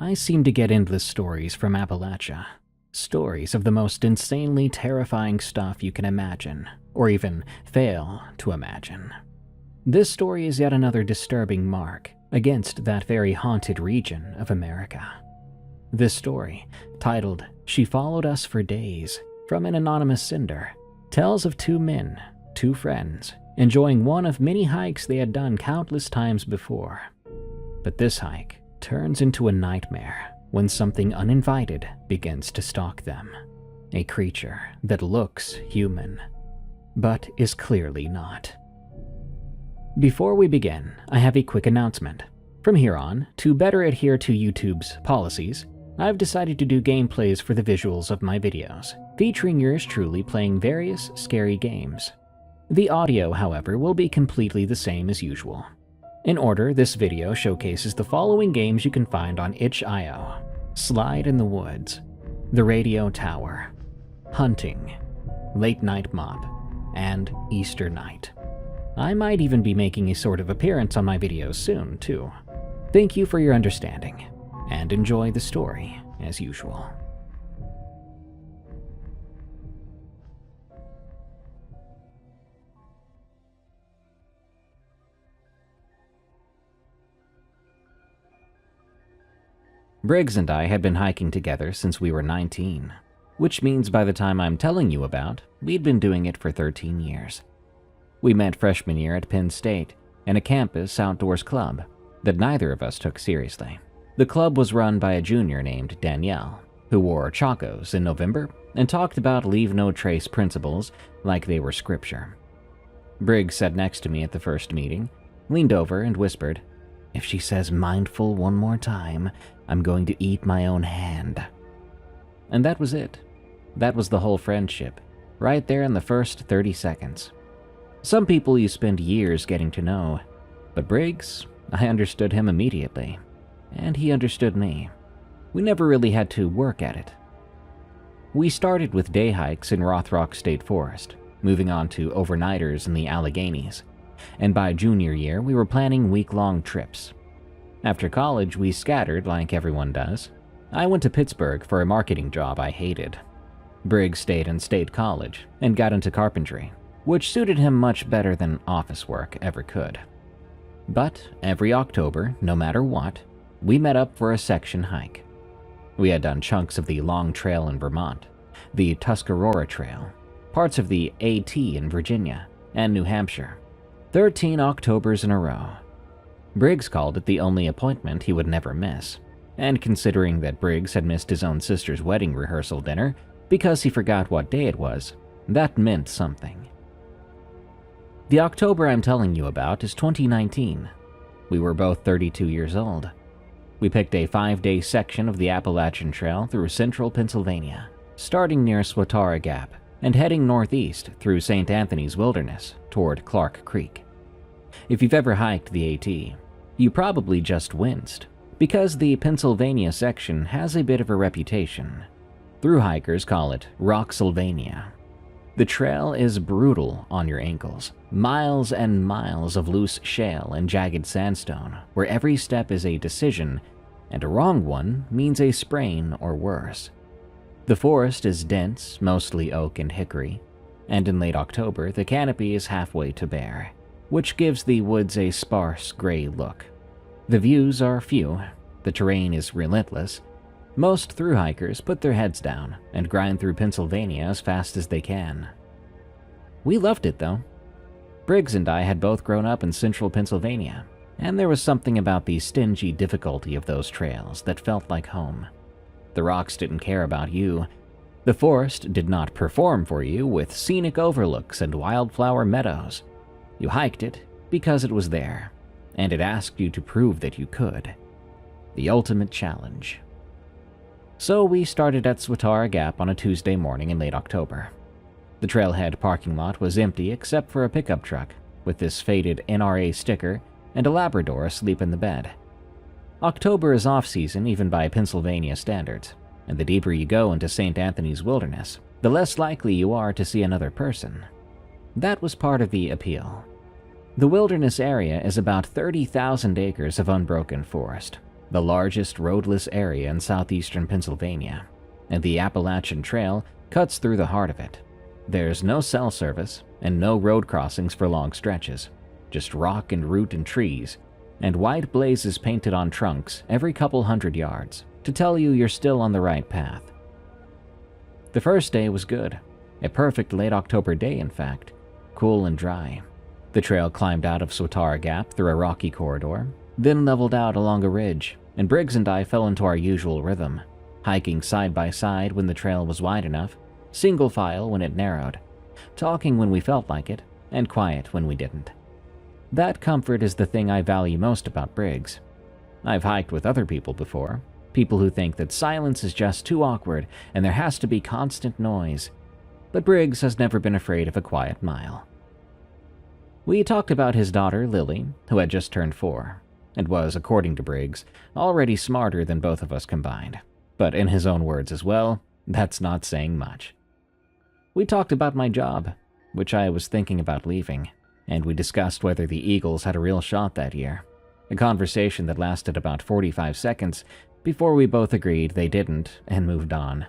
I seem to get endless stories from Appalachia. Stories of the most insanely terrifying stuff you can imagine, or even fail to imagine. This story is yet another disturbing mark against that very haunted region of America. This story, titled "She Followed Us for Days" from an anonymous sender, tells of two men, two friends, enjoying one of many hikes they had done countless times before. But this hike turns into a nightmare when something uninvited begins to stalk them. A creature that looks human, but is clearly not. Before we begin, I have a quick announcement. From here on, to better adhere to YouTube's policies, I've decided to do gameplays for the visuals of my videos, featuring yours truly playing various scary games. The audio, however, will be completely the same as usual. In order, this video showcases the following games you can find on itch.io: Slide in the Woods, The Radio Tower, Hunting, Late Night Mob, and Easter Night. I might even be making a sort of appearance on my videos soon, too. Thank you for your understanding, and enjoy the story as usual. Briggs and I had been hiking together since we were 19, which means by the time I'm telling you about, we'd been doing it for 13 years. We met freshman year at Penn State in a campus outdoors club that neither of us took seriously. The club was run by a junior named Danielle, who wore chacos in November and talked about leave no trace principles like they were scripture. Briggs sat next to me at the first meeting, leaned over and whispered, "If she says mindful one more time, I'm going to eat my own hand." And that was it. That was the whole friendship, right there in the first 30 seconds. Some people you spend years getting to know, but Briggs, I understood him immediately, and he understood me. We never really had to work at it. We started with day hikes in Rothrock State Forest, moving on to overnighters in the Alleghenies, and by junior year we were planning week-long trips. After college, we scattered like everyone does. I went to Pittsburgh for a marketing job I hated. Briggs stayed in State College and got into carpentry, which suited him much better than office work ever could. But every October, no matter what, we met up for a section hike. We had done chunks of the Long Trail in Vermont, the Tuscarora Trail, parts of the AT in Virginia, and New Hampshire. 13 Octobers in a row. Briggs called it the only appointment he would never miss, and considering that Briggs had missed his own sister's wedding rehearsal dinner because he forgot what day it was, that meant something. The October I'm telling you about is 2019. We were both 32 years old. We picked a 5-day section of the Appalachian Trail through central Pennsylvania, starting near Swatara Gap and heading northeast through St. Anthony's Wilderness toward Clark Creek. If you've ever hiked the AT, you probably just winced, because the Pennsylvania section has a bit of a reputation. Thru-hikers call it Rocksylvania. The trail is brutal on your ankles, miles and miles of loose shale and jagged sandstone, where every step is a decision, and a wrong one means a sprain or worse. The forest is dense, mostly oak and hickory, and in late October the canopy is halfway to bare, which gives the woods a sparse gray look. The views are few, the terrain is relentless. Most thru-hikers put their heads down and grind through Pennsylvania as fast as they can. We loved it though. Briggs and I had both grown up in central Pennsylvania, and there was something about the stingy difficulty of those trails that felt like home. The rocks didn't care about you. The forest did not perform for you with scenic overlooks and wildflower meadows. You hiked it because it was there, and it asked you to prove that you could. The ultimate challenge. So we started at Swatara Gap on a Tuesday morning in late October. The trailhead parking lot was empty except for a pickup truck with this faded NRA sticker and a Labrador asleep in the bed. October is off-season even by Pennsylvania standards, and the deeper you go into St. Anthony's Wilderness, the less likely you are to see another person. That was part of the appeal. The wilderness area is about 30,000 acres of unbroken forest, the largest roadless area in southeastern Pennsylvania, and the Appalachian Trail cuts through the heart of it. There's no cell service and no road crossings for long stretches, just rock and root and trees, and white blazes painted on trunks every couple hundred yards to tell you you're still on the right path. The first day was good, a perfect late October day in fact, cool and dry. The trail climbed out of Swatara Gap through a rocky corridor, then leveled out along a ridge, and Briggs and I fell into our usual rhythm, hiking side by side when the trail was wide enough, single file when it narrowed, talking when we felt like it, and quiet when we didn't. That comfort is the thing I value most about Briggs. I've hiked with other people before, people who think that silence is just too awkward and there has to be constant noise, but Briggs has never been afraid of a quiet mile. We talked about his daughter, Lily, who had just turned 4, and was, according to Briggs, already smarter than both of us combined. But in his own words as well, that's not saying much. We talked about my job, which I was thinking about leaving, and we discussed whether the Eagles had a real shot that year, a conversation that lasted about 45 seconds before we both agreed they didn't and moved on.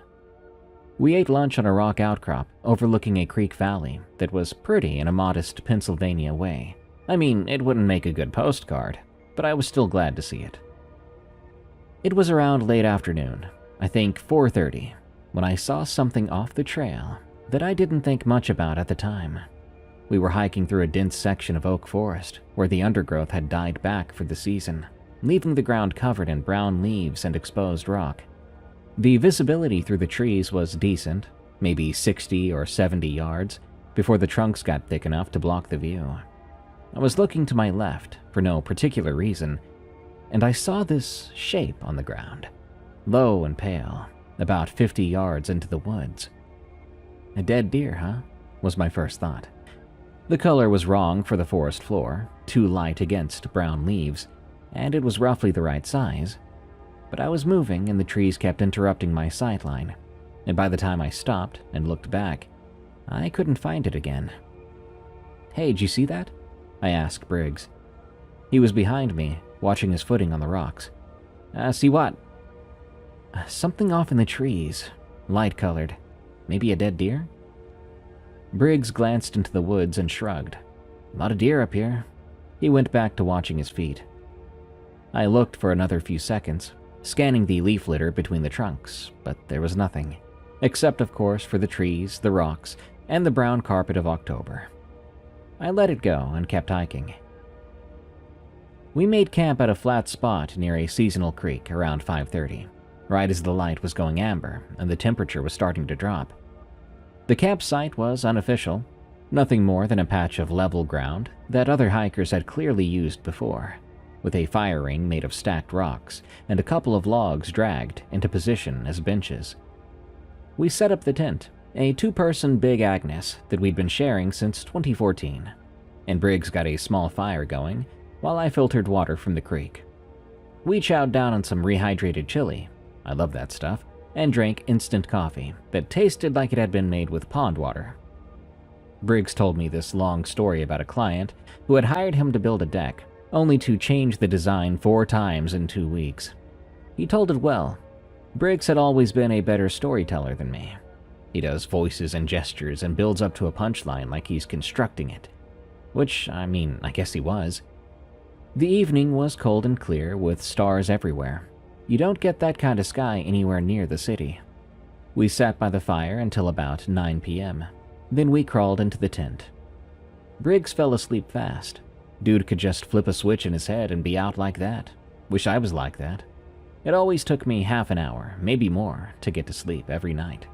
We ate lunch on a rock outcrop overlooking a creek valley that was pretty in a modest Pennsylvania way. I mean, it wouldn't make a good postcard, but I was still glad to see it. It was around late afternoon, I think 4:30, when I saw something off the trail that I didn't think much about at the time. We were hiking through a dense section of oak forest where the undergrowth had died back for the season, leaving the ground covered in brown leaves and exposed rock. The visibility through the trees was decent, maybe 60 or 70 yards, before the trunks got thick enough to block the view. I was looking to my left for no particular reason, and I saw this shape on the ground, low and pale, about 50 yards into the woods. A dead deer, huh? Was my first thought. The color was wrong for the forest floor, too light against brown leaves, and it was roughly the right size. But I was moving and the trees kept interrupting my sightline, and by the time I stopped and looked back, I couldn't find it again. "Hey, did you see that?" I asked Briggs. He was behind me, watching his footing on the rocks. See what?" "Something off in the trees, light-colored. Maybe a dead deer?" Briggs glanced into the woods and shrugged. "A lot of deer up here." He went back to watching his feet. I looked for another few seconds, scanning the leaf litter between the trunks, but there was nothing, except of course for the trees, the rocks, and the brown carpet of October. I let it go and kept hiking. We made camp at a flat spot near a seasonal creek around 5:30, right as the light was going amber and the temperature was starting to drop. The campsite was unofficial, nothing more than a patch of level ground that other hikers had clearly used before, with a fire ring made of stacked rocks and a couple of logs dragged into position as benches. We set up the tent, a 2-person Big Agnes that we'd been sharing since 2014, and Briggs got a small fire going while I filtered water from the creek. We chowed down on some rehydrated chili, I love that stuff, and drank instant coffee that tasted like it had been made with pond water. Briggs told me this long story about a client who had hired him to build a deck, only to change the design 4 times in 2 weeks. He told it well. Briggs had always been a better storyteller than me. He does voices and gestures and builds up to a punchline like he's constructing it. Which, I mean, I guess he was. The evening was cold and clear with stars everywhere. You don't get that kind of sky anywhere near the city. We sat by the fire until about 9 p.m. Then we crawled into the tent. Briggs fell asleep fast. Dude could just flip a switch in his head and be out like that. Wish I was like that. It always took me half an hour, maybe more, to get to sleep every night.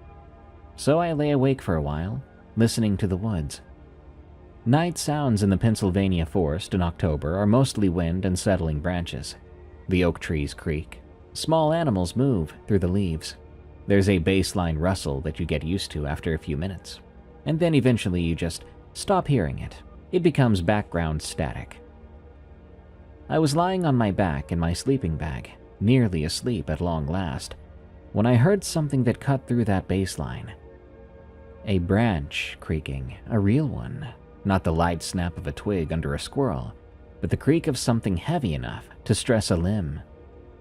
So I lay awake for a while, listening to the woods. Night sounds in the Pennsylvania forest in October are mostly wind and settling branches. The oak trees creak. Small animals move through the leaves. There's a baseline rustle that you get used to after a few minutes, and then eventually you just stop hearing it. It becomes background static. I was lying on my back in my sleeping bag, nearly asleep at long last, when I heard something that cut through that baseline. A branch creaking, a real one, not the light snap of a twig under a squirrel, but the creak of something heavy enough to stress a limb.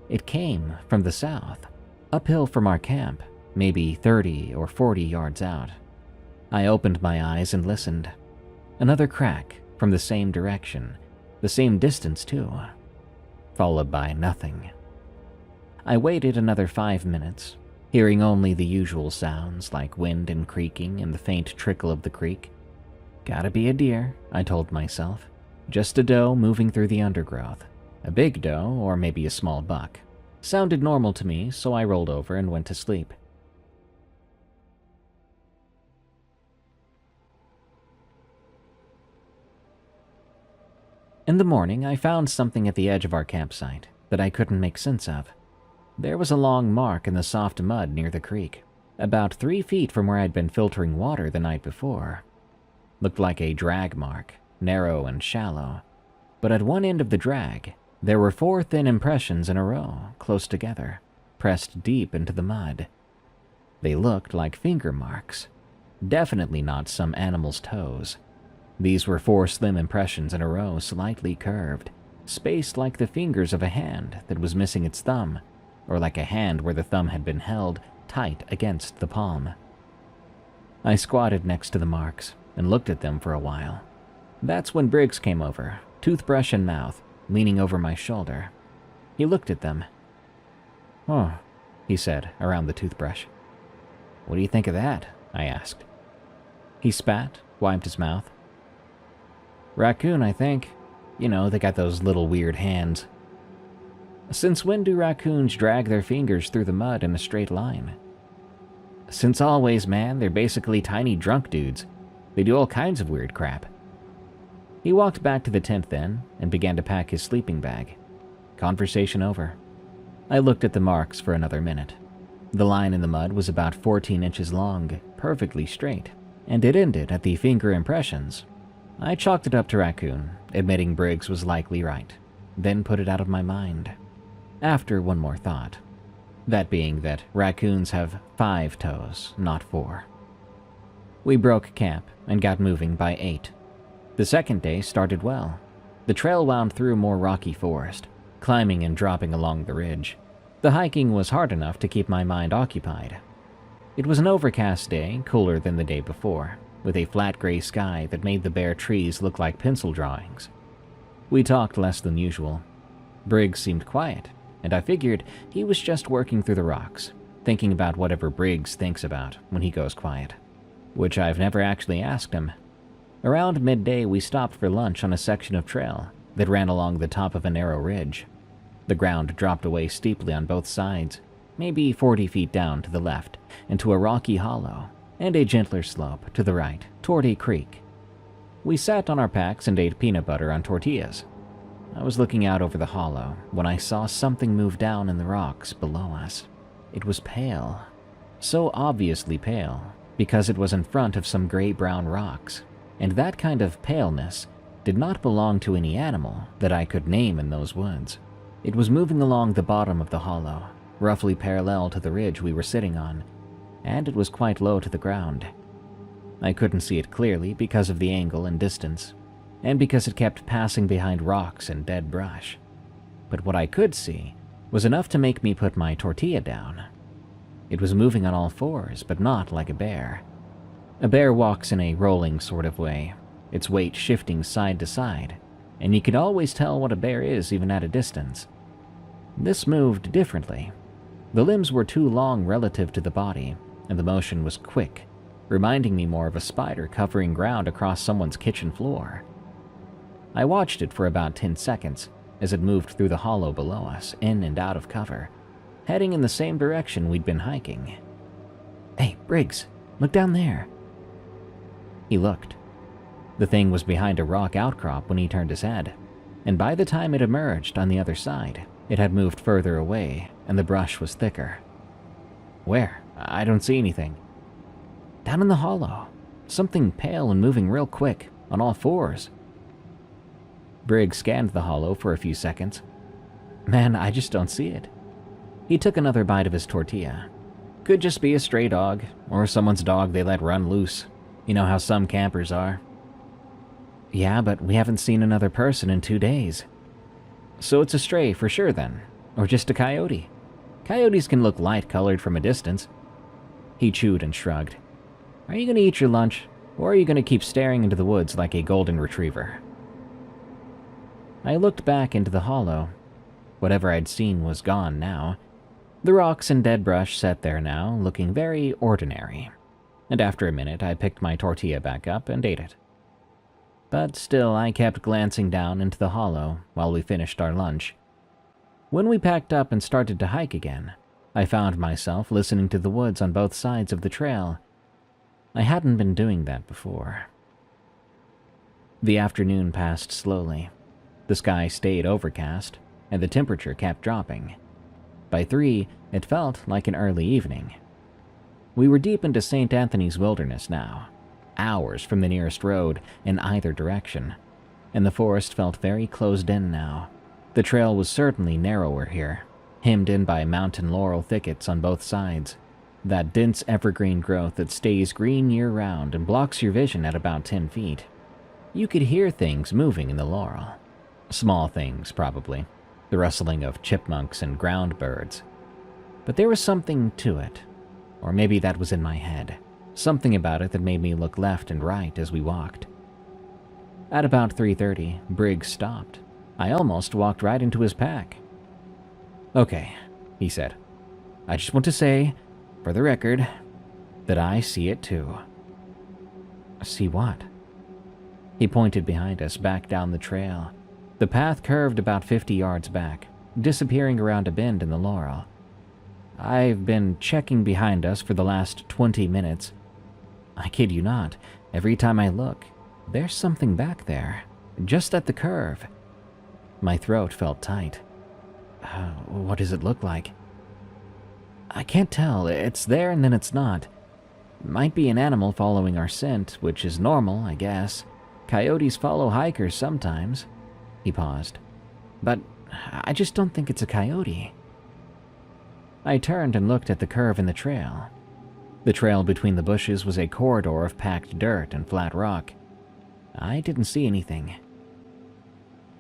It came from the south, uphill from our camp, maybe 30 or 40 yards out. I opened my eyes and listened. Another crack from the same direction, the same distance too, followed by nothing. I waited another 5 minutes, hearing only the usual sounds like wind and creaking and the faint trickle of the creek. Gotta be a deer, I told myself. Just a doe moving through the undergrowth. A big doe, or maybe a small buck. Sounded normal to me, so I rolled over and went to sleep. In the morning, I found something at the edge of our campsite that I couldn't make sense of. There was a long mark in the soft mud near the creek, about 3 feet from where I'd been filtering water the night before. Looked like a drag mark, narrow and shallow, but at one end of the drag, there were 4 thin impressions in a row, close together, pressed deep into the mud. They looked like finger marks, definitely not some animal's toes. These were 4 slim impressions in a row, slightly curved, spaced like the fingers of a hand that was missing its thumb, or like a hand where the thumb had been held tight against the palm. I squatted next to the marks and looked at them for a while. That's when Briggs came over, toothbrush in mouth, leaning over my shoulder. He looked at them. "Oh," he said around the toothbrush. "What do you think of that?" I asked. He spat, wiped his mouth. "Raccoon, I think. You know, they got those little weird hands." "Since when do raccoons drag their fingers through the mud in a straight line?" "Since always, man. They're basically tiny drunk dudes. They do all kinds of weird crap." He walked back to the tent then and began to pack his sleeping bag. Conversation over. I looked at the marks for another minute. The line in the mud was about 14 inches long, perfectly straight, and it ended at the finger impressions. I chalked it up to raccoon, admitting Briggs was likely right, then put it out of my mind. After one more thought. That being that raccoons have 5 toes, not 4. We broke camp and got moving by 8. The second day started well. The trail wound through more rocky forest, climbing and dropping along the ridge. The hiking was hard enough to keep my mind occupied. It was an overcast day, cooler than the day before, with a flat gray sky that made the bare trees look like pencil drawings. We talked less than usual. Briggs seemed quiet, and I figured he was just working through the rocks, thinking about whatever Briggs thinks about when he goes quiet, which I've never actually asked him. Around midday, we stopped for lunch on a section of trail that ran along the top of a narrow ridge. The ground dropped away steeply on both sides, maybe 40 feet down to the left, into a rocky hollow, and a gentler slope to the right, toward a creek. We sat on our packs and ate peanut butter on tortillas. I was looking out over the hollow when I saw something move down in the rocks below us. It was pale. So obviously pale, because it was in front of some gray-brown rocks, and that kind of paleness did not belong to any animal that I could name in those woods. It was moving along the bottom of the hollow, roughly parallel to the ridge we were sitting on, and it was quite low to the ground. I couldn't see it clearly because of the angle and distance, and because it kept passing behind rocks and dead brush. But what I could see was enough to make me put my tortilla down. It was moving on all 4s, but not like a bear. A bear walks in a rolling sort of way, its weight shifting side to side, and you can always tell what a bear is even at a distance. This moved differently. The limbs were too long relative to the body, and the motion was quick, reminding me more of a spider covering ground across someone's kitchen floor. I watched it for about 10 seconds as it moved through the hollow below us, in and out of cover, heading in the same direction we'd been hiking. "Hey, Briggs, look down there." He looked. The thing was behind a rock outcrop when he turned his head, and by the time it emerged on the other side, it had moved further away and the brush was thicker. "Where? I don't see anything." "Down in the hollow. Something pale and moving real quick, on all 4s. Briggs scanned the hollow for a few seconds. "Man, I just don't see it." He took another bite of his tortilla. "Could just be a stray dog, or someone's dog they let run loose. You know how some campers are." "Yeah, but we haven't seen another person in 2 days." "So it's a stray for sure then. Or just a coyote. Coyotes can look light-colored from a distance. He chewed and shrugged. Are you going to eat your lunch, or are you going to keep staring into the woods like a golden retriever? I looked back into the hollow. Whatever I'd seen was gone now. The rocks and dead brush sat there now, looking very ordinary. And after a minute, I picked my tortilla back up and ate it. But still, I kept glancing down into the hollow while we finished our lunch. When we packed up and started to hike again, I found myself listening to the woods on both sides of the trail. I hadn't been doing that before. The afternoon passed slowly. The sky stayed overcast, and the temperature kept dropping. By 3, it felt like an early evening. We were deep into St. Anthony's wilderness now, hours from the nearest road in either direction, and the forest felt very closed in now. The trail was certainly narrower here, hemmed in by mountain laurel thickets on both sides, that dense evergreen growth that stays green year-round and blocks your vision at about 10 feet. You could hear things moving in the laurel. Small things, probably, the rustling of chipmunks and ground birds. But there was something to it, or maybe that was in my head, something about it that made me look left and right as we walked. At about 3:30, Briggs stopped. I almost walked right into his pack. Okay, he said. I just want to say, for the record, that I see it too. See what? He pointed behind us, back down the trail. The path curved about 50 yards back, disappearing around a bend in the laurel. I've been checking behind us for the last 20 minutes. I kid you not, every time I look, there's something back there, just at the curve. My throat felt tight. What does it look like? I can't tell. It's there and then it's not. Might be an animal following our scent, which is normal, I guess. Coyotes follow hikers sometimes. He paused. But I just don't think it's a coyote. I turned and looked at the curve in the trail. The trail between the bushes was a corridor of packed dirt and flat rock. I didn't see anything.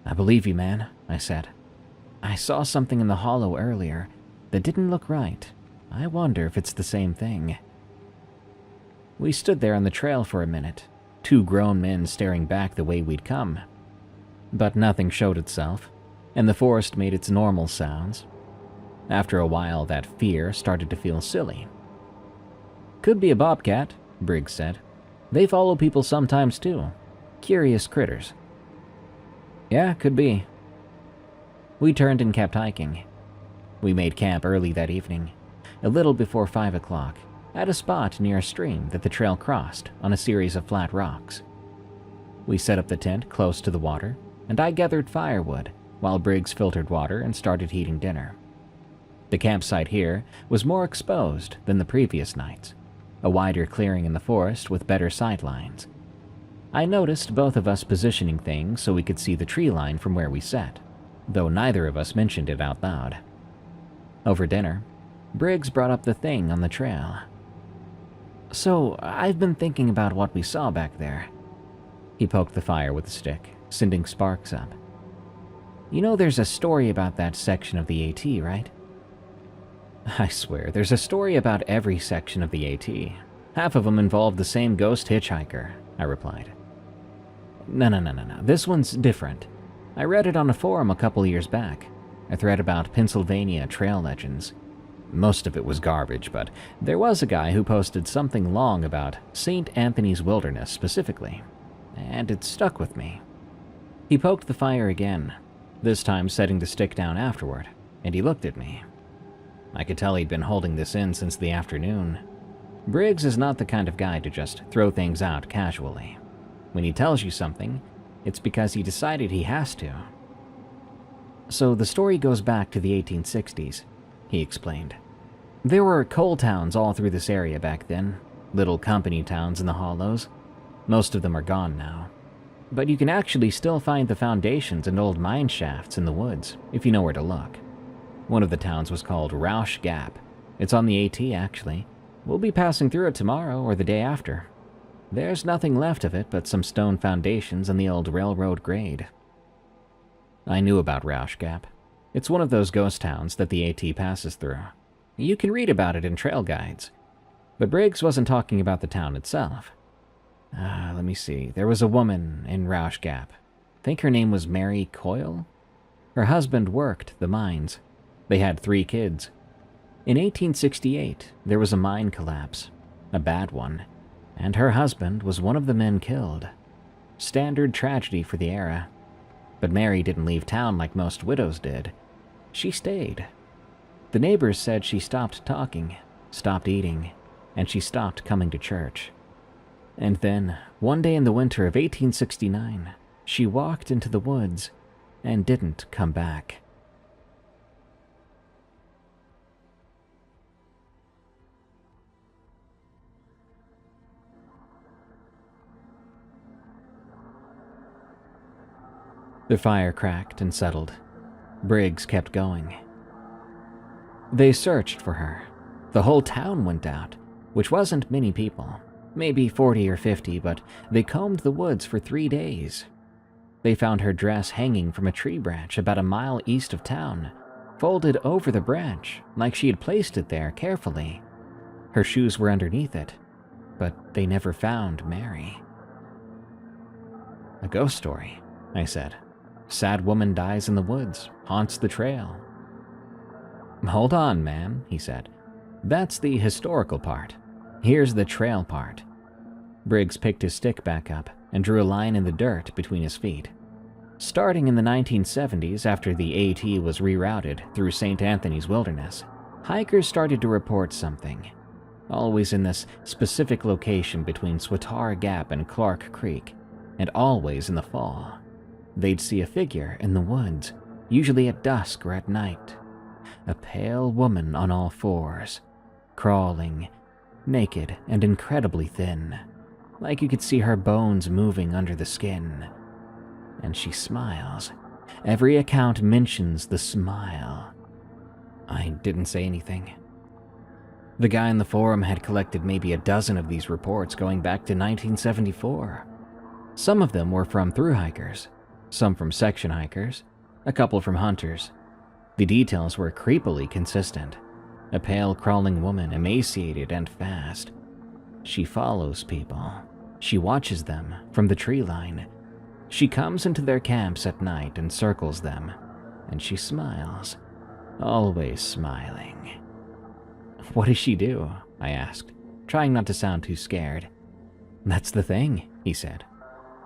I believe you, man, I said. I saw something in the hollow earlier that didn't look right. I wonder if it's the same thing. We stood there on the trail for a minute, 2 grown men staring back the way we'd come. But nothing showed itself, and the forest made its normal sounds. After a while, that fear started to feel silly. Could be a bobcat, Briggs said. They follow people sometimes too. Curious critters. Yeah, could be. We turned and kept hiking. We made camp early that evening, a little before 5 o'clock, at a spot near a stream that the trail crossed on a series of flat rocks. We set up the tent close to the water, and I gathered firewood while Briggs filtered water and started heating dinner. The campsite here was more exposed than the previous nights, a wider clearing in the forest with better sight lines. I noticed both of us positioning things so we could see the tree line from where we sat, though neither of us mentioned it out loud. Over dinner, Briggs brought up the thing on the trail. So, I've been thinking about what we saw back there. He poked the fire with a stick, sending sparks up. You know there's a story about that section of the AT, right? I swear, there's a story about every section of the AT. Half of them involve the same ghost hitchhiker, I replied. No. This one's different. I read it on a forum a couple years back. A thread about Pennsylvania trail legends. Most of it was garbage, but there was a guy who posted something long about St. Anthony's wilderness specifically, and it stuck with me. He poked the fire again, this time setting the stick down afterward, and he looked at me. I could tell he'd been holding this in since the afternoon. Briggs is not the kind of guy to just throw things out casually. When he tells you something, it's because he decided he has to. So the story goes back to the 1860s, he explained. There were coal towns all through this area back then, little company towns in the hollows. Most of them are gone now. But you can actually still find the foundations and old mine shafts in the woods, if you know where to look. One of the towns was called Roush Gap. It's on the AT, actually. We'll be passing through it tomorrow or the day after. There's nothing left of it but some stone foundations and the old railroad grade. I knew about Roush Gap. It's one of those ghost towns that the AT passes through. You can read about it in trail guides. But Briggs wasn't talking about the town itself. Let me see. There was a woman in Roush Gap. I think her name was Mary Coyle? Her husband worked the mines. They had 3 kids. In 1868, there was a mine collapse, a bad one, and her husband was one of the men killed. Standard tragedy for the era. But Mary didn't leave town like most widows did. She stayed. The neighbors said she stopped talking, stopped eating, and she stopped coming to church. And then, one day in the winter of 1869, she walked into the woods and didn't come back. The fire cracked and settled. Briggs kept going. They searched for her. The whole town went out, which wasn't many people, maybe 40 or 50, but they combed the woods for 3 days. They found her dress hanging from a tree branch about a mile east of town, folded over the branch like she had placed it there carefully. Her shoes were underneath it, but they never found Mary. A ghost story, I said. Sad woman dies in the woods, haunts the trail. Hold on, man, he said. That's the historical part. Here's the trail part. Briggs picked his stick back up and drew a line in the dirt between his feet. Starting in the 1970s, after the AT was rerouted through St. Anthony's Wilderness, hikers started to report something. Always in this specific location between Swatara Gap and Clark Creek, and always in the fall. They'd see a figure in the woods, usually at dusk or at night. A pale woman on all fours, crawling, naked and incredibly thin, like you could see her bones moving under the skin. And she smiles. Every account mentions the smile. I didn't say anything. The guy in the forum had collected maybe a dozen of these reports going back to 1974. Some of them were from through hikers, some from section hikers, a couple from hunters. The details were creepily consistent. A pale, crawling woman, emaciated and fast. She follows people. She watches them from the tree line. She comes into their camps at night and circles them, and she smiles, always smiling. What does she do? I asked, trying not to sound too scared. That's the thing, he said.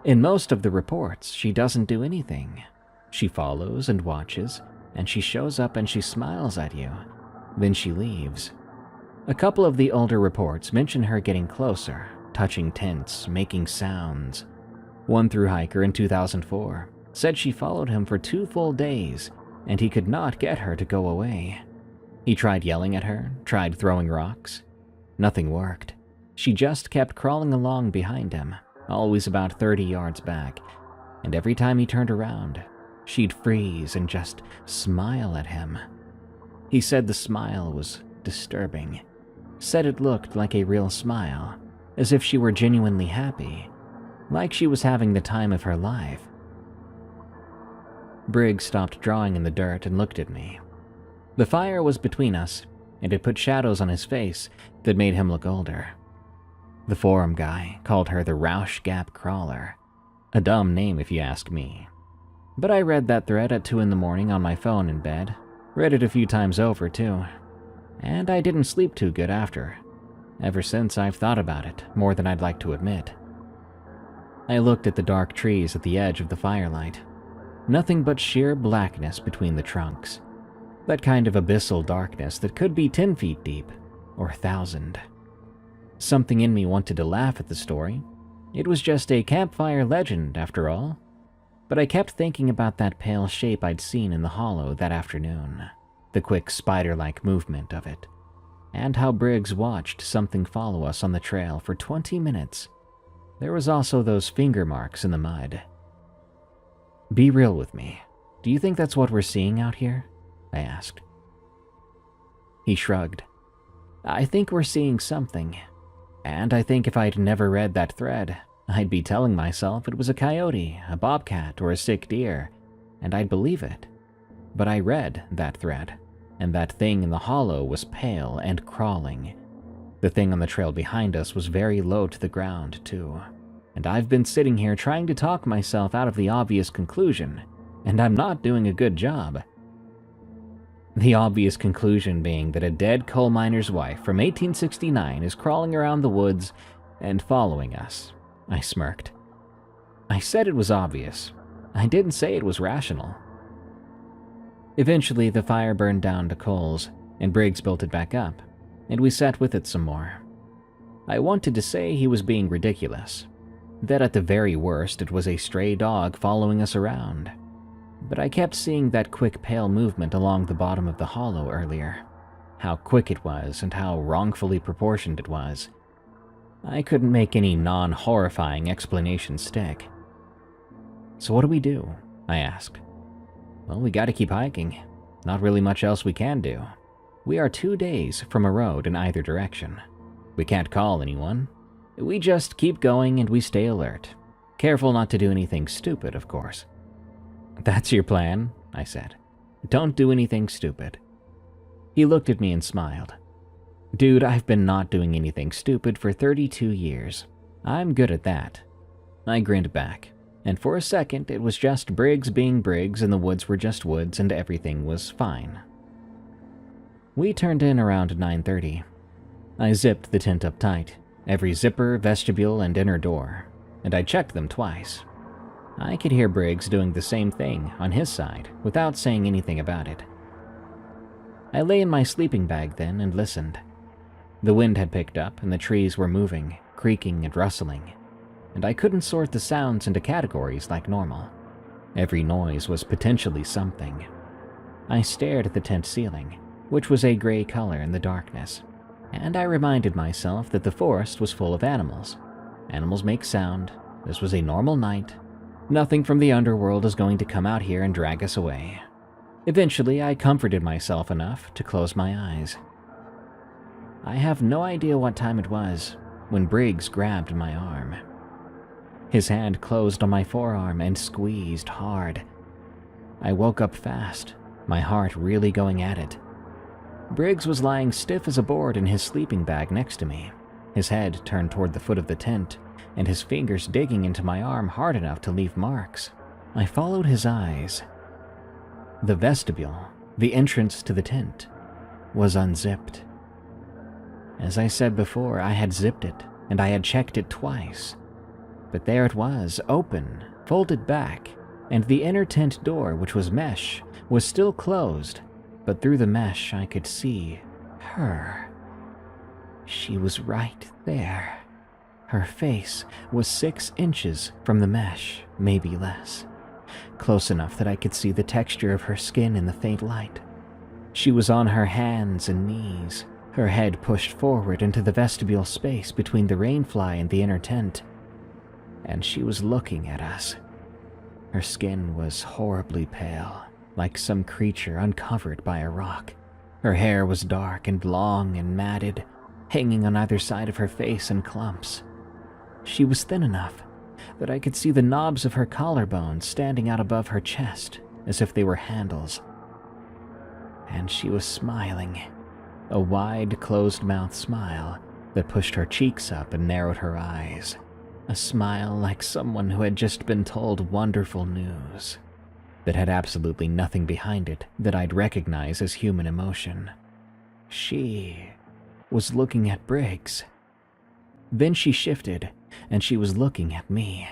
In most of the reports, she doesn't do anything. She follows and watches, and she shows up and she smiles at you. Then she leaves. A couple of the older reports mention her getting closer, touching tents, making sounds. One through hiker in 2004 said she followed him for 2 full days, and he could not get her to go away. He tried yelling at her, tried throwing rocks. Nothing worked. She just kept crawling along behind him, always about 30 yards back, and every time he turned around, she'd freeze and just smile at him. He said the smile was disturbing, said it looked like a real smile, as if she were genuinely happy, like she was having the time of her life. Briggs stopped drawing in the dirt and looked at me. The fire was between us, and it put shadows on his face that made him look older. The forum guy called her the Roush Gap Crawler. A dumb name if you ask me. But I read that thread at 2 a.m. on my phone in bed. Read it a few times over, too. And I didn't sleep too good after. Ever since, I've thought about it more than I'd like to admit. I looked at the dark trees at the edge of the firelight. Nothing but sheer blackness between the trunks. That kind of abyssal darkness that could be 10 feet deep, or 1,000. Something in me wanted to laugh at the story. It was just a campfire legend, after all. But I kept thinking about that pale shape I'd seen in the hollow that afternoon, the quick spider-like movement of it, and how Briggs watched something follow us on the trail for 20 minutes. There was also those finger marks in the mud. Be real with me. Do you think that's what we're seeing out here? I asked. He shrugged. I think we're seeing something. And I think if I'd never read that thread, I'd be telling myself it was a coyote, a bobcat, or a sick deer, and I'd believe it. but I read that thread, and that thing in the hollow was pale and crawling. The thing on the trail behind us was very low to the ground, too, and I've been sitting here trying to talk myself out of the obvious conclusion, and I'm not doing a good job. The obvious conclusion being that a dead coal miner's wife from 1869 is crawling around the woods and following us. I smirked. I said it was obvious. I didn't say it was rational. Eventually, the fire burned down to coals, and Briggs built it back up, and we sat with it some more. I wanted to say he was being ridiculous, that at the very worst it was a stray dog following us around, but I kept seeing that quick pale movement along the bottom of the hollow earlier. How quick it was and how wrongfully proportioned it was. I couldn't make any non-horrifying explanation stick. "So what do we do?" I asked. "Well, we gotta keep hiking. Not really much else we can do. We are 2 days from a road in either direction. We can't call anyone. We just keep going and we stay alert. Careful not to do anything stupid, of course." "That's your plan?" I said. "Don't do anything stupid." He looked at me and smiled. "Dude, I've been not doing anything stupid for 32 years. I'm good at that." I grinned back, and for a second it was just Briggs being Briggs and the woods were just woods and everything was fine. We turned in around 9:30. I zipped the tent up tight, every zipper, vestibule, and inner door, and I checked them twice. I could hear Briggs doing the same thing on his side without saying anything about it. I lay in my sleeping bag then and listened. The wind had picked up and the trees were moving, creaking and rustling, and I couldn't sort the sounds into categories like normal. Every noise was potentially something. I stared at the tent ceiling, which was a gray color in the darkness, and I reminded myself that the forest was full of animals. Animals make sound. This was a normal night. Nothing from the underworld is going to come out here and drag us away. Eventually, I comforted myself enough to close my eyes. I have no idea what time it was when Briggs grabbed my arm. His hand closed on my forearm and squeezed hard. I woke up fast, my heart really going at it. Briggs was lying stiff as a board in his sleeping bag next to me, his head turned toward the foot of the tent, and his fingers digging into my arm hard enough to leave marks. I followed his eyes. The vestibule, the entrance to the tent, was unzipped. As I said before, I had zipped it, and I had checked it twice. But there it was, open, folded back, and the inner tent door, which was mesh, was still closed, but through the mesh I could see her. She was right there. Her face was 6 inches from the mesh, maybe less, close enough that I could see the texture of her skin in the faint light. She was on her hands and knees, her head pushed forward into the vestibule space between the rainfly and the inner tent, and she was looking at us. Her skin was horribly pale, like some creature uncovered by a rock. Her hair was dark and long and matted, hanging on either side of her face in clumps. She was thin enough that I could see the knobs of her collarbones standing out above her chest as if they were handles. And she was smiling, a wide, closed-mouth smile that pushed her cheeks up and narrowed her eyes. A smile like someone who had just been told wonderful news that had absolutely nothing behind it that I'd recognize as human emotion. She was looking at Briggs. Then she shifted, and she was looking at me.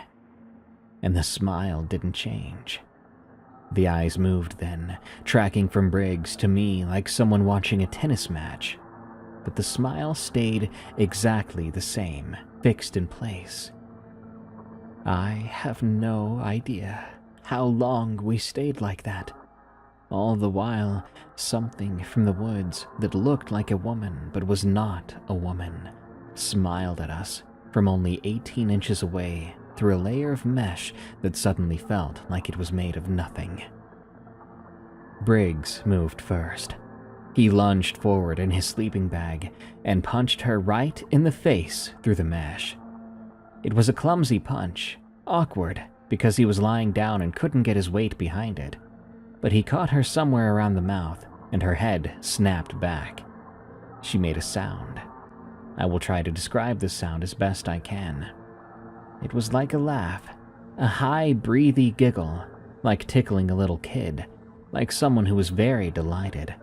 And the smile didn't change. The eyes moved then, tracking from Briggs to me like someone watching a tennis match. But the smile stayed exactly the same, fixed in place. I have no idea how long we stayed like that. All the while, something from the woods that looked like a woman but was not a woman smiled at us from only 18 inches away through a layer of mesh that suddenly felt like it was made of nothing. Briggs moved first. He lunged forward in his sleeping bag and punched her right in the face through the mesh. It was a clumsy punch, awkward because he was lying down and couldn't get his weight behind it. but he caught her somewhere around the mouth, and her head snapped back. She made a sound. I will try to describe the sound as best I can. It was like a laugh, a high, breathy giggle, like tickling a little kid, like someone who was very delighted.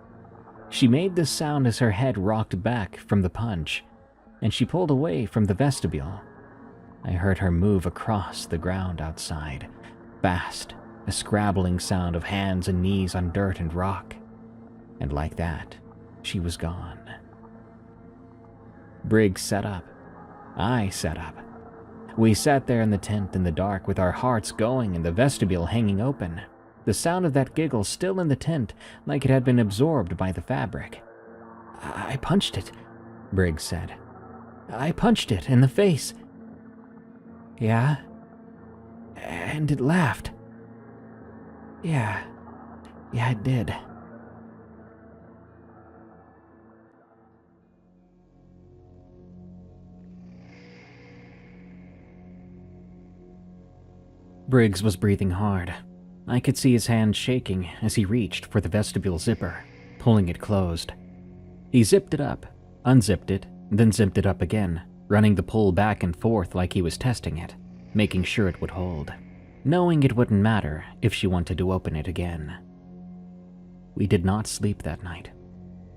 She made this sound as her head rocked back from the punch, and she pulled away from the vestibule. I heard her move across the ground outside, fast, a scrabbling sound of hands and knees on dirt and rock. And like that, she was gone. Briggs sat up. I sat up. We sat there in the tent in the dark with our hearts going and the vestibule hanging open, the sound of that giggle still in the tent like it had been absorbed by the fabric. "I punched it," Briggs said. "I punched it in the face." "Yeah? And it laughed." Yeah, it did." Briggs was breathing hard. I could see his hand shaking as he reached for the vestibule zipper, pulling it closed. He zipped it up, unzipped it, then zipped it up again, running the pull back and forth like he was testing it, making sure it would hold, knowing it wouldn't matter if she wanted to open it again. We did not sleep that night.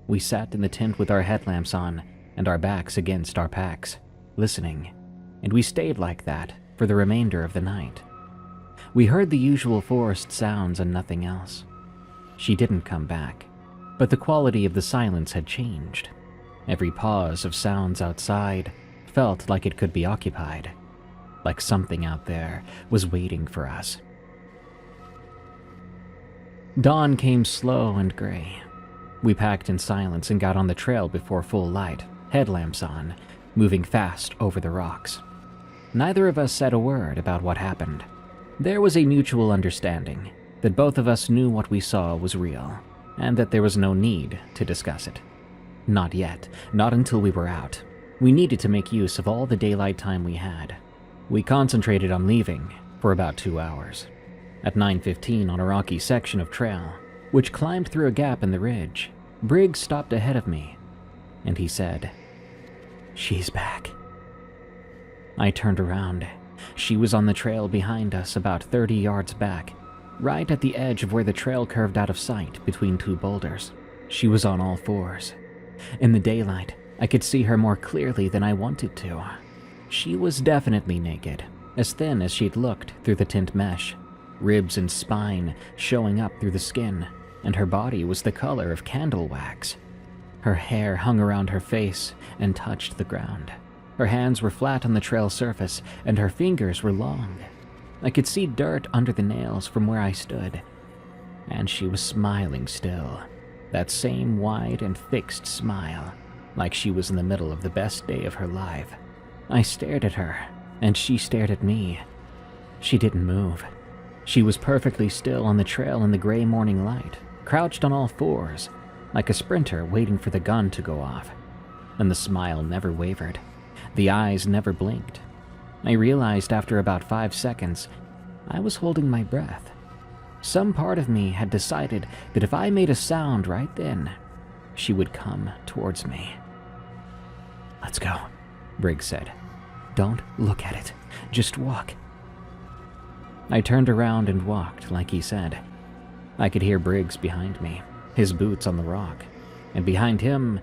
We sat in the tent with our headlamps on and our backs against our packs, listening, and we stayed like that for the remainder of the night. We heard the usual forest sounds and nothing else. She didn't come back, but the quality of the silence had changed. Every pause of sounds outside felt like it could be occupied, like something out there was waiting for us. Dawn came slow and gray. We packed in silence and got on the trail before full light, headlamps on, moving fast over the rocks. Neither of us said a word about what happened. There was a mutual understanding that both of us knew what we saw was real, and that there was no need to discuss it. Not yet, not until we were out. We needed to make use of all the daylight time we had. We concentrated on leaving for about 2 hours. At 9:15 on a rocky section of trail, which climbed through a gap in the ridge, Briggs stopped ahead of me, and he said, "She's back." I turned around. She was on the trail behind us about 30 yards back, right at the edge of where the trail curved out of sight between two boulders. She was on all fours. In the daylight, I could see her more clearly than I wanted to. She was definitely naked, as thin as she'd looked through the tent mesh, ribs and spine showing up through the skin, and her body was the color of candle wax. Her hair hung around her face and touched the ground. Her hands were flat on the trail surface, and her fingers were long. I could see dirt under the nails from where I stood. And she was smiling still, that same wide and fixed smile, like she was in the middle of the best day of her life. I stared at her, and she stared at me. She didn't move. She was perfectly still on the trail in the gray morning light, crouched on all fours, like a sprinter waiting for the gun to go off. And the smile never wavered. The eyes never blinked. I realized after about 5 seconds, I was holding my breath. Some part of me had decided that if I made a sound right then, she would come towards me. "Let's go," Briggs said. "Don't look at it. Just walk." I turned around and walked like he said. I could hear Briggs behind me, his boots on the rock, and behind him,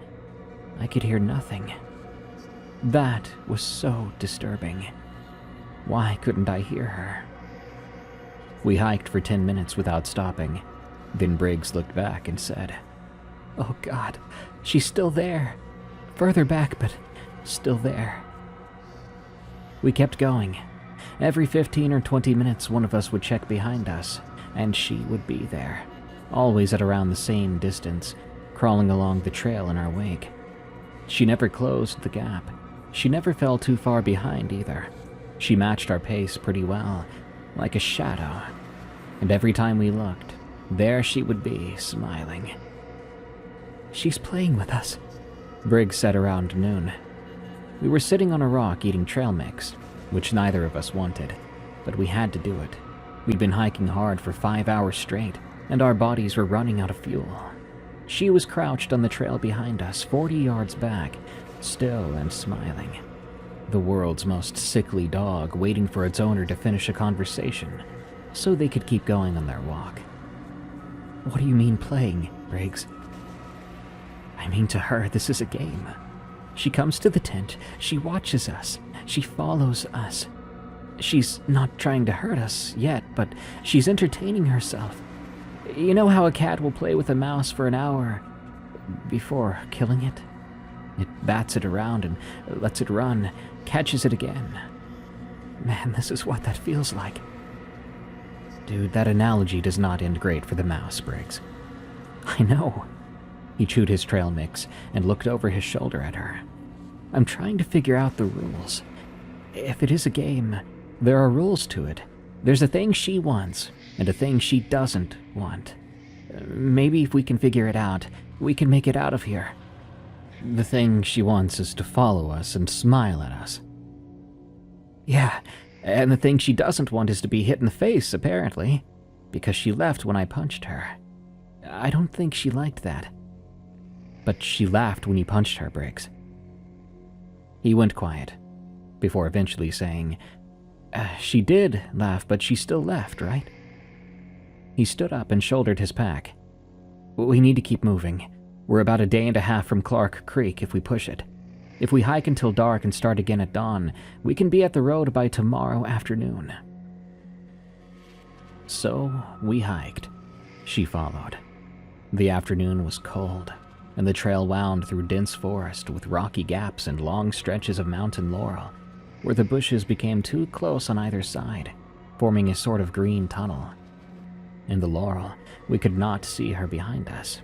I could hear nothing. That was so disturbing. Why couldn't I hear her? We hiked for 10 minutes without stopping. Then Briggs looked back and said, "Oh God, she's still there. Further back, but still there." We kept going. Every 15 or 20 minutes, one of us would check behind us, and she would be there, always at around the same distance, crawling along the trail in our wake. She never closed the gap. She never fell too far behind either. She matched our pace pretty well, like a shadow. And every time we looked, there she would be, smiling. "She's playing with us," Briggs said around noon. We were sitting on a rock eating trail mix, which neither of us wanted, but we had to do it. We'd been hiking hard for 5 hours straight, and our bodies were running out of fuel. She was crouched on the trail behind us, 40 yards back, still and smiling. The world's most sickly dog waiting for its owner to finish a conversation so they could keep going on their walk. What do you mean playing, Briggs? I mean, to her, this is a game. She comes to the tent, she watches us, she follows us. She's not trying to hurt us yet, but she's entertaining herself. You know how a cat will play with a mouse for an hour before killing it? It bats it around and lets it run, catches it again. Man, this is what that feels like. Dude, that analogy does not end great for the mouse, Briggs. I know. He chewed his trail mix and looked over his shoulder at her. I'm trying to figure out the rules. If it is a game, there are rules to it. There's a thing she wants and a thing she doesn't want. Maybe if we can figure it out, we can make it out of here. The thing she wants is to follow us and smile at us. Yeah, and the thing she doesn't want is to be hit in the face, apparently, because she left when I punched her. I don't think she liked that. But she laughed when you punched her, Briggs. He went quiet, before eventually saying, she did laugh, but she still left, right? He stood up and shouldered his pack. We need to keep moving. We're about a day and a half from Clark Creek if we push it. If we hike until dark and start again at dawn, we can be at the road by tomorrow afternoon. So we hiked. She followed. The afternoon was cold, and the trail wound through dense forest with rocky gaps and long stretches of mountain laurel, where the bushes became too close on either side, forming a sort of green tunnel. In the laurel, we could not see her behind us.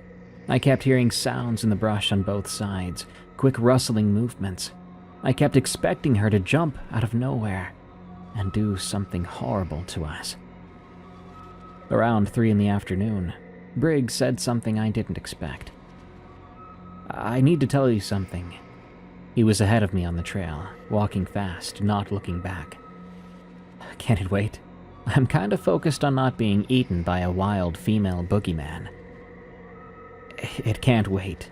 I kept hearing sounds in the brush on both sides, quick rustling movements. I kept expecting her to jump out of nowhere and do something horrible to us. Around 3 in the afternoon, Briggs said something I didn't expect. I need to tell you something. He was ahead of me on the trail, walking fast, not looking back. Can it wait? I'm kind of focused on not being eaten by a wild female boogeyman. It can't wait.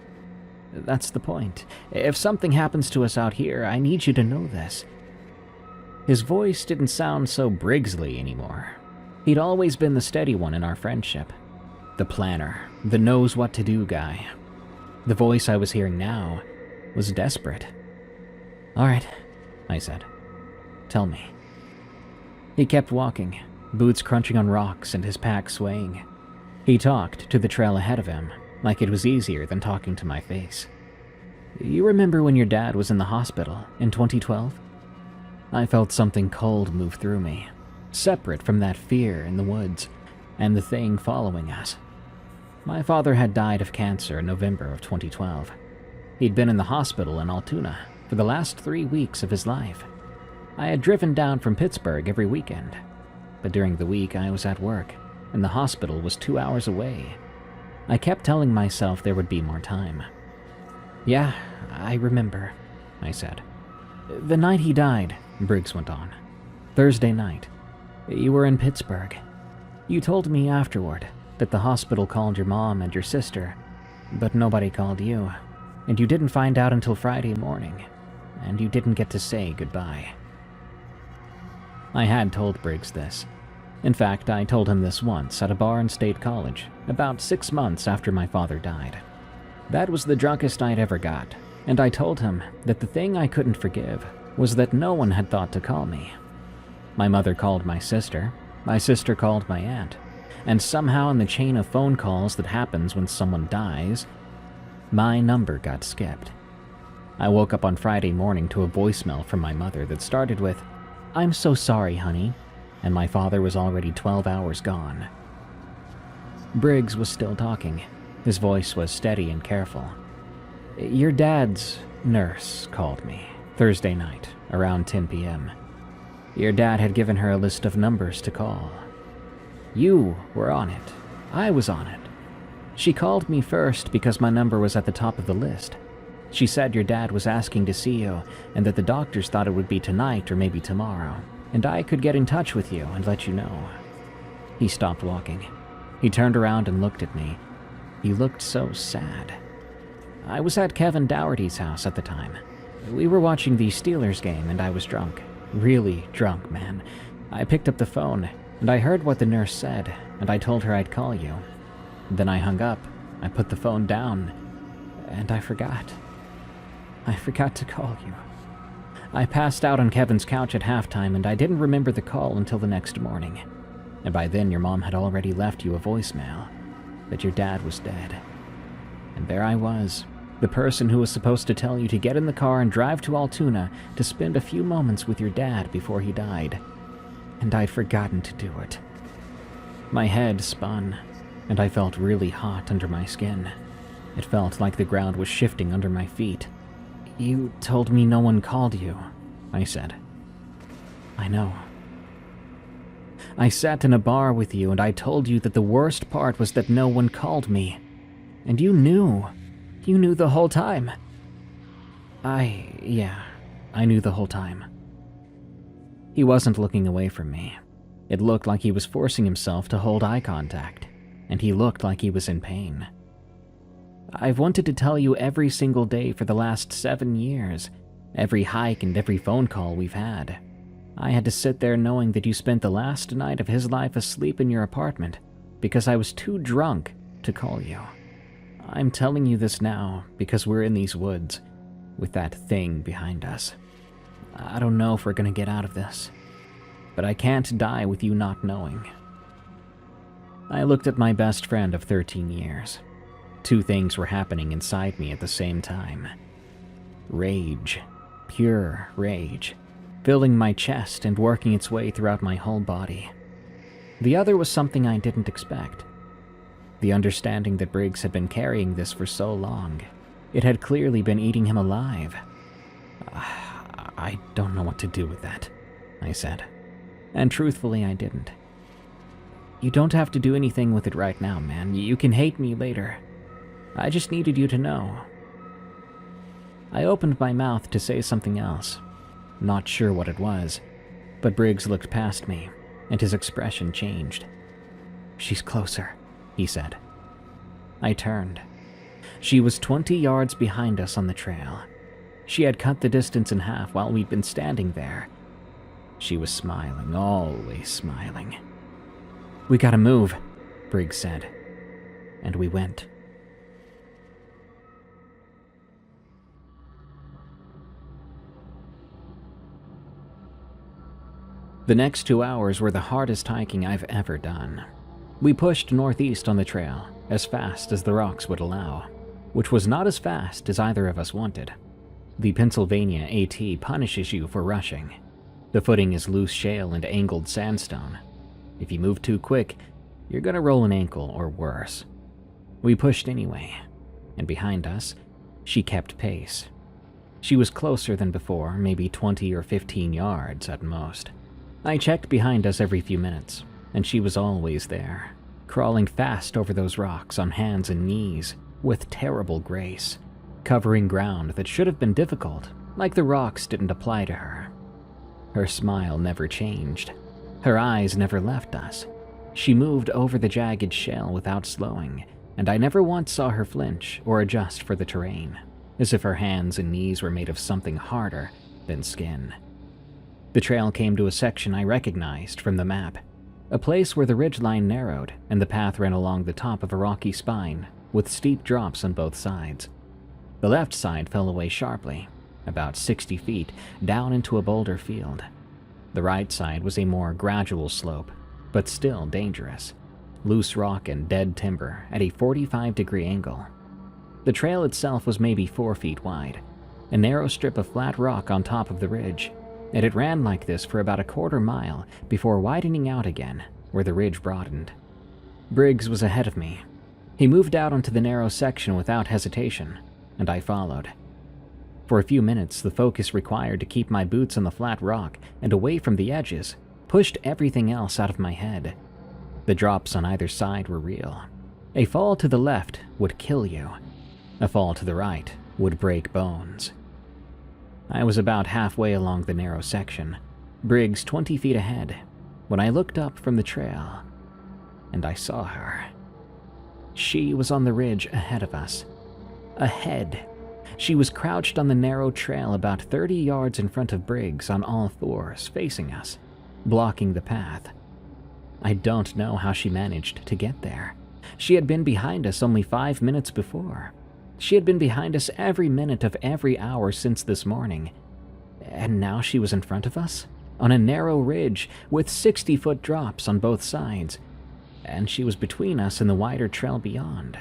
That's the point. If something happens to us out here, I need you to know this. His voice didn't sound so Briggsley anymore. He'd always been the steady one in our friendship. The planner, the knows-what-to-do guy. The voice I was hearing now was desperate. All right, I said. Tell me. He kept walking, boots crunching on rocks and his pack swaying. He talked to the trail ahead of him, like it was easier than talking to my face. You remember when your dad was in the hospital in 2012? I felt something cold move through me, separate from that fear in the woods and the thing following us. My father had died of cancer in November of 2012. He'd been in the hospital in Altoona for the last 3 weeks of his life. I had driven down from Pittsburgh every weekend, but during the week I was at work, and the hospital was 2 hours away. I kept telling myself there would be more time. Yeah, I remember, I said. The night he died, Briggs went on. Thursday night. You were in Pittsburgh. You told me afterward that the hospital called your mom and your sister, but nobody called you, and you didn't find out until Friday morning, and you didn't get to say goodbye. I had told Briggs this. In fact, I told him this once at a bar in State College, about 6 months after my father died. That was the drunkest I'd ever got, and I told him that the thing I couldn't forgive was that no one had thought to call me. My mother called my sister called my aunt, and somehow in the chain of phone calls that happens when someone dies, my number got skipped. I woke up on Friday morning to a voicemail from my mother that started with, "I'm so sorry, honey," and my father was already 12 hours gone. Briggs was still talking. His voice was steady and careful. Your dad's nurse called me Thursday night, around 10 p.m. Your dad had given her a list of numbers to call. You were on it. I was on it. She called me first because my number was at the top of the list. She said your dad was asking to see you and that the doctors thought it would be tonight or maybe tomorrow, and I could get in touch with you and let you know. He stopped walking. He turned around and looked at me. He looked so sad. I was at Kevin Dougherty's house at the time. We were watching the Steelers game and I was drunk. Really drunk, man. I picked up the phone and I heard what the nurse said and I told her I'd call you. Then I hung up. I put the phone down and I forgot. I forgot to call you. I passed out on Kevin's couch at halftime and I didn't remember the call until the next morning. And by then your mom had already left you a voicemail that your dad was dead. And there I was, the person who was supposed to tell you to get in the car and drive to Altoona to spend a few moments with your dad before he died. And I'd forgotten to do it. My head spun, and I felt really hot under my skin. It felt like the ground was shifting under my feet. You told me no one called you, I said. I know. I sat in a bar with you and I told you that the worst part was that no one called me. And you knew. You knew the whole time. I knew the whole time. He wasn't looking away from me. It looked like he was forcing himself to hold eye contact, and he looked like he was in pain. I've wanted to tell you every single day for the last 7 years, every hike and every phone call we've had. I had to sit there knowing that you spent the last night of his life asleep in your apartment because I was too drunk to call you. I'm telling you this now because we're in these woods with that thing behind us. I don't know if we're gonna get out of this, but I can't die with you not knowing. I looked at my best friend of 13 years. 2 things were happening inside me at the same time. Rage, pure rage, filling my chest and working its way throughout my whole body. The other was something I didn't expect. The understanding that Briggs had been carrying this for so long. It had clearly been eating him alive. I don't know what to do with that, I said. And truthfully, I didn't. You don't have to do anything with it right now, man. You can hate me later. I just needed you to know. I opened my mouth to say something else, not sure what it was, but Briggs looked past me, and his expression changed. She's closer, he said. I turned. She was 20 yards behind us on the trail. She had cut the distance in half while we'd been standing there. She was smiling, always smiling. We gotta move, Briggs said, and we went. The next 2 hours were the hardest hiking I've ever done. We pushed northeast on the trail, as fast as the rocks would allow, which was not as fast as either of us wanted. The Pennsylvania AT punishes you for rushing. The footing is loose shale and angled sandstone. If you move too quick, you're gonna roll an ankle or worse. We pushed anyway, and behind us, she kept pace. She was closer than before, maybe 20 or 15 yards at most. I checked behind us every few minutes, and she was always there, crawling fast over those rocks on hands and knees with terrible grace, covering ground that should have been difficult, like the rocks didn't apply to her. Her smile never changed. Her eyes never left us. She moved over the jagged shale without slowing, and I never once saw her flinch or adjust for the terrain, as if her hands and knees were made of something harder than skin. The trail came to a section I recognized from the map, a place where the ridgeline narrowed and the path ran along the top of a rocky spine with steep drops on both sides. The left side fell away sharply, about 60 feet, down into a boulder field. The right side was a more gradual slope, but still dangerous. Loose rock and dead timber at a 45-degree angle. The trail itself was maybe 4 feet wide, a narrow strip of flat rock on top of the ridge, and it ran like this for about a quarter mile before widening out again, where the ridge broadened. Briggs was ahead of me. He moved out onto the narrow section without hesitation, and I followed. For a few minutes, the focus required to keep my boots on the flat rock and away from the edges pushed everything else out of my head. The drops on either side were real. A fall to the left would kill you. A fall to the right would break bones. I was about halfway along the narrow section, Briggs 20 feet ahead, when I looked up from the trail. and I saw her. She was on the ridge ahead of us. Ahead. She was crouched on the narrow trail about 30 yards in front of Briggs on all fours, facing us, blocking the path. I don't know how she managed to get there. She had been behind us only 5 minutes before. She had been behind us every minute of every hour since this morning. And now she was in front of us, on a narrow ridge with 60-foot drops on both sides. And she was between us and the wider trail beyond,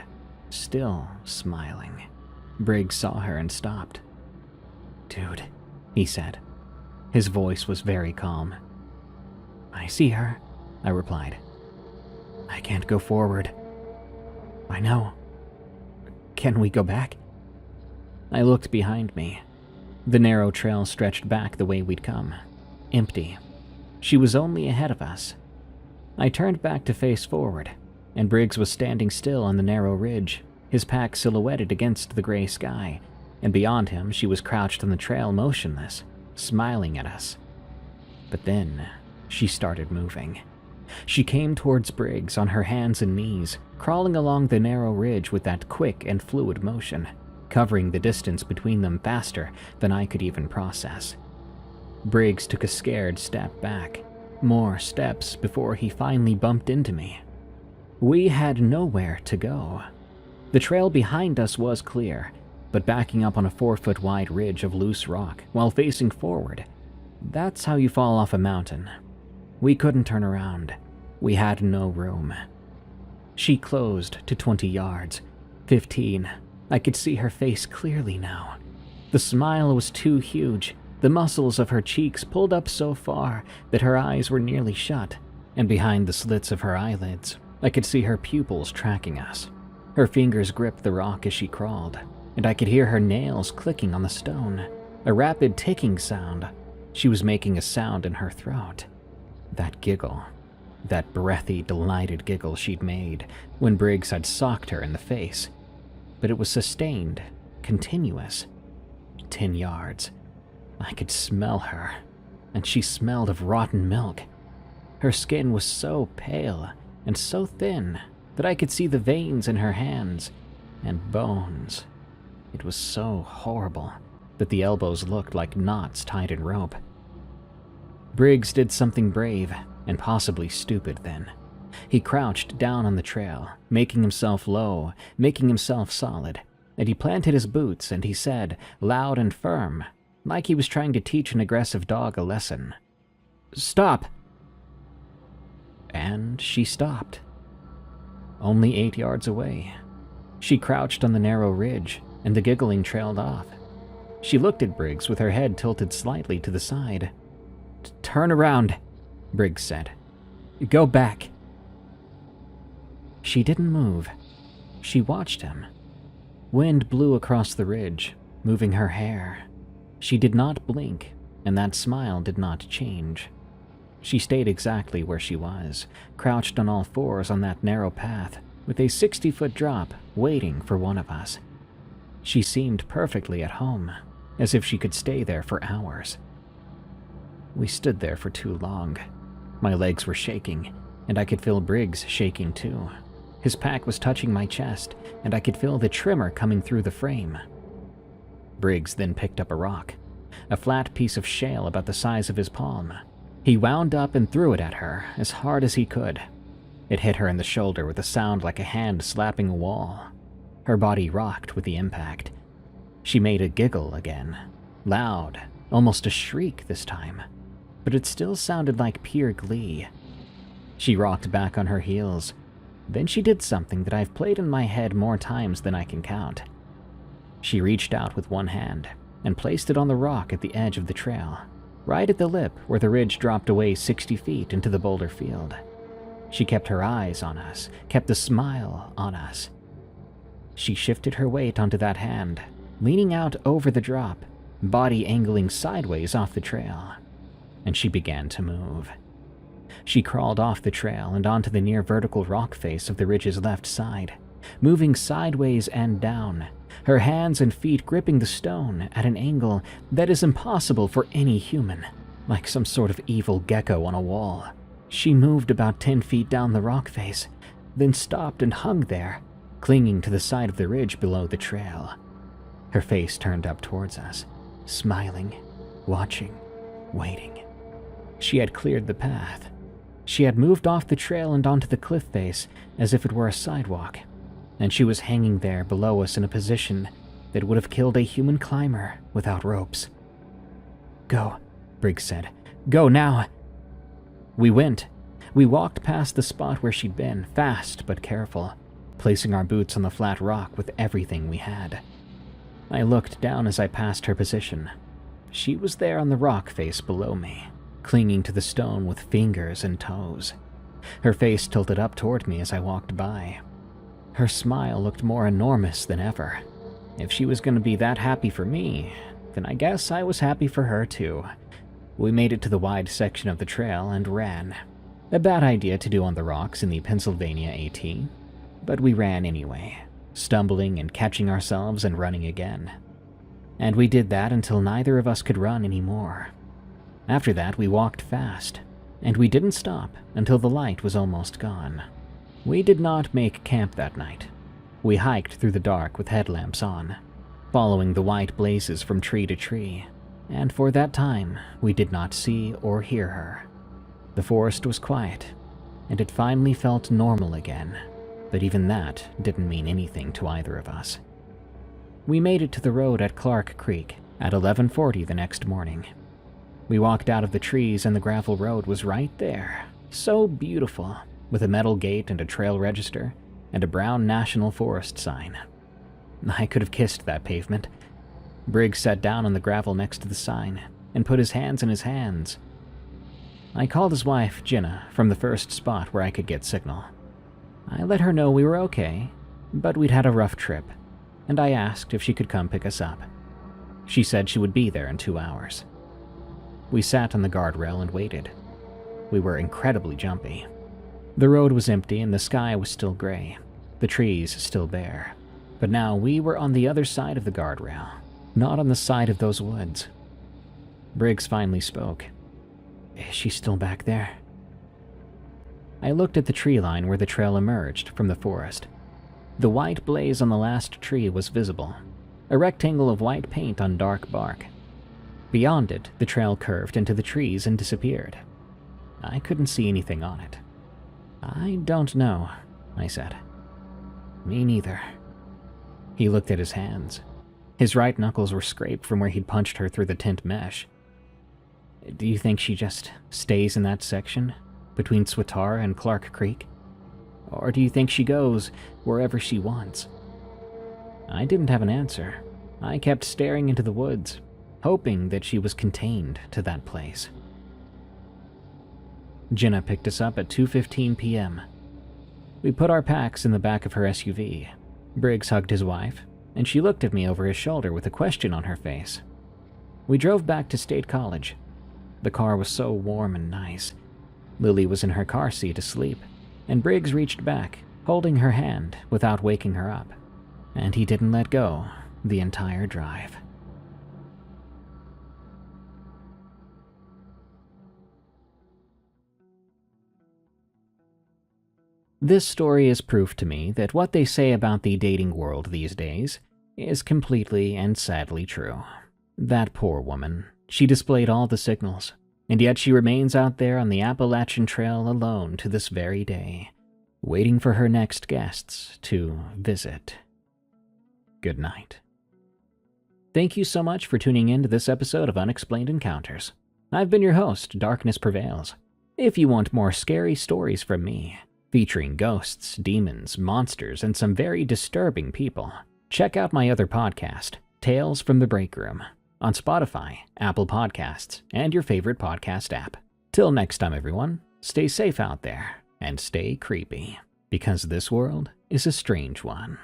still smiling. Briggs saw her and stopped. "Dude," he said. His voice was very calm. "I see her," I replied. "I can't go forward." "I know. Can we go back?" I looked behind me. The narrow trail stretched back the way we'd come, empty. She was only ahead of us. I turned back to face forward, and Briggs was standing still on the narrow ridge, his pack silhouetted against the gray sky, and beyond him she was crouched on the trail motionless, smiling at us. But then she started moving. She came towards Briggs on her hands and knees, crawling along the narrow ridge with that quick and fluid motion, covering the distance between them faster than I could even process. Briggs took a scared step back, more steps before he finally bumped into me. We had nowhere to go. The trail behind us was clear, but backing up on a 4-foot wide ridge of loose rock while facing forward, that's how you fall off a mountain. We couldn't turn around. We had no room. She closed to 20 yards, 15. I could see her face clearly now. The smile was too huge. The muscles of her cheeks pulled up so far that her eyes were nearly shut, and behind the slits of her eyelids, I could see her pupils tracking us. Her fingers gripped the rock as she crawled, and I could hear her nails clicking on the stone, a rapid ticking sound. She was making a sound in her throat. That giggle, that breathy, delighted giggle she'd made when Briggs had socked her in the face. But it was sustained, continuous. 10 yards. I could smell her, and she smelled of rotten milk. Her skin was so pale and so thin that I could see the veins in her hands and bones. It was so horrible that the elbows looked like knots tied in rope. Briggs did something brave and possibly stupid then. He crouched down on the trail, making himself low, making himself solid, and he planted his boots and he said, loud and firm, like he was trying to teach an aggressive dog a lesson, "Stop!" And she stopped. Only 8 yards away. She crouched on the narrow ridge, and the giggling trailed off. She looked at Briggs with her head tilted slightly to the side. "Turn around," Briggs said. "Go back." She didn't move. She watched him. Wind blew across the ridge, moving her hair. She did not blink, and that smile did not change. She stayed exactly where she was, crouched on all fours on that narrow path, with a 60-foot drop, waiting for one of us. She seemed perfectly at home, as if she could stay there for hours. We stood there for too long. My legs were shaking, and I could feel Briggs shaking too. His pack was touching my chest, and I could feel the tremor coming through the frame. Briggs then picked up a rock, a flat piece of shale about the size of his palm. He wound up and threw it at her as hard as he could. It hit her in the shoulder with a sound like a hand slapping a wall. Her body rocked with the impact. She made a giggle again, loud, almost a shriek this time, but it still sounded like pure glee. She rocked back on her heels. Then she did something that I've played in my head more times than I can count. She reached out with one hand and placed it on the rock at the edge of the trail, right at the lip where the ridge dropped away 60 feet into the boulder field. She kept her eyes on us, kept the smile on us. She shifted her weight onto that hand, leaning out over the drop, body angling sideways off the trail, and she began to move. She crawled off the trail and onto the near vertical rock face of the ridge's left side, moving sideways and down, her hands and feet gripping the stone at an angle that is impossible for any human, like some sort of evil gecko on a wall. She moved about 10 feet down the rock face, then stopped and hung there, clinging to the side of the ridge below the trail. Her face turned up towards us, smiling, watching, waiting. She had cleared the path. She had moved off the trail and onto the cliff face as if it were a sidewalk, and she was hanging there below us in a position that would have killed a human climber without ropes. "Go," Briggs said. "Go now." We went. We walked past the spot where she'd been, fast but careful, placing our boots on the flat rock with everything we had. I looked down as I passed her position. She was there on the rock face below me, clinging to the stone with fingers and toes. Her face tilted up toward me as I walked by. Her smile looked more enormous than ever. If she was going to be that happy for me, then I guess I was happy for her too. We made it to the wide section of the trail and ran. A bad idea to do on the rocks in the Pennsylvania AT, but we ran anyway, stumbling and catching ourselves and running again. And we did that until neither of us could run anymore. After that, we walked fast, and we didn't stop until the light was almost gone. We did not make camp that night. We hiked through the dark with headlamps on, following the white blazes from tree to tree, and for that time, we did not see or hear her. The forest was quiet, and it finally felt normal again, but even that didn't mean anything to either of us. We made it to the road at Clark Creek at 11:40 the next morning. We walked out of the trees and the gravel road was right there, so beautiful, with a metal gate and a trail register and a brown National Forest sign. I could have kissed that pavement. Briggs sat down on the gravel next to the sign and put his hands in his hands. I called his wife, Jenna, from the first spot where I could get signal. I let her know we were okay, but we'd had a rough trip, and I asked if she could come pick us up. She said she would be there in 2 hours. We sat on the guardrail and waited. We were incredibly jumpy. The road was empty and the sky was still gray, the trees still bare. But now we were on the other side of the guardrail, not on the side of those woods. Briggs finally spoke. "Is she still back there?" I looked at the tree line where the trail emerged from the forest. The white blaze on the last tree was visible, a rectangle of white paint on dark bark. Beyond it, the trail curved into the trees and disappeared. I couldn't see anything on it. "I don't know," I said. "Me neither." He looked at his hands. His right knuckles were scraped from where he'd punched her through the tent mesh. "Do you think she just stays in that section, between Swatara and Clark Creek? Or do you think she goes wherever she wants?" I didn't have an answer. I kept staring into the woods, hoping that she was contained to that place. Jenna picked us up at 2:15 p.m. We put our packs in the back of her SUV. Briggs hugged his wife, and she looked at me over his shoulder with a question on her face. We drove back to State College. The car was so warm and nice. Lily was in her car seat asleep, and Briggs reached back, holding her hand without waking her up, and he didn't let go the entire drive. This story is proof to me that what they say about the dating world these days is completely and sadly true. That poor woman, she displayed all the signals, and yet she remains out there on the Appalachian Trail alone to this very day, waiting for her next guests to visit. Good night. Thank you so much for tuning in to this episode of Unexplained Encounters. I've been your host, Darkness Prevails. If you want more scary stories from me, featuring ghosts, demons, monsters, and some very disturbing people, check out my other podcast, Tales from the Break Room, on Spotify, Apple Podcasts, and your favorite podcast app. Till next time, everyone, stay safe out there and stay creepy, because this world is a strange one.